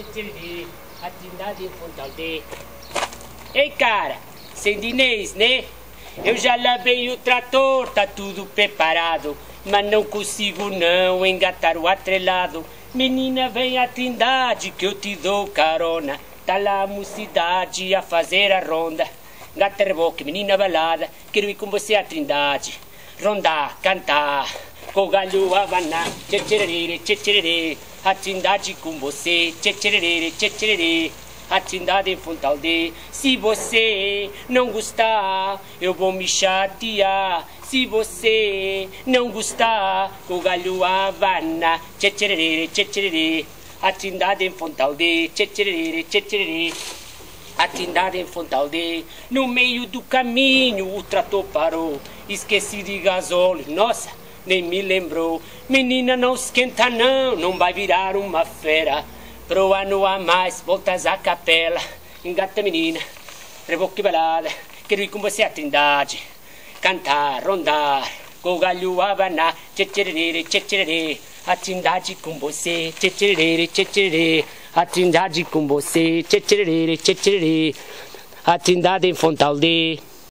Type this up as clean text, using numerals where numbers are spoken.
tchê, a Trindade em Fontalde. Ei, cara, sem dinês, né? Eu já lavei o trator, tá tudo preparado, mas não consigo não engatar o atrelado. Menina, vem a Trindade que eu te dou carona. Tá lá a mocidade a fazer a ronda. Gata reboque, menina balada, quero ir com você a Trindade. Rondar, cantar, com o galho abanar. Tchê, tchê, a Trindade com você. Tchê, tchê, a Trindade em Fontalde. Se você não gostar, eu vou me chatear. Se você não gostar, o galho havana. Tchê, tchê, a Trindade em Fontalde. Tchê, tchê, a Trindade em Fontalde. No meio do caminho o trator parou. Esqueci de gasóleo, nossa, nem me lembrou. Menina, não esquenta não, não vai virar uma fera. Pro ano a mais, voltas à capela. Engata menina, reboque balada, quero ir com você a Trindade. Cantar, rondar, com o galho abanar. Tchê, tchê, a Trindade com você. Tchê, tchê, a Trindade com você. Tchê, tchê, a Trindade em Fontalde.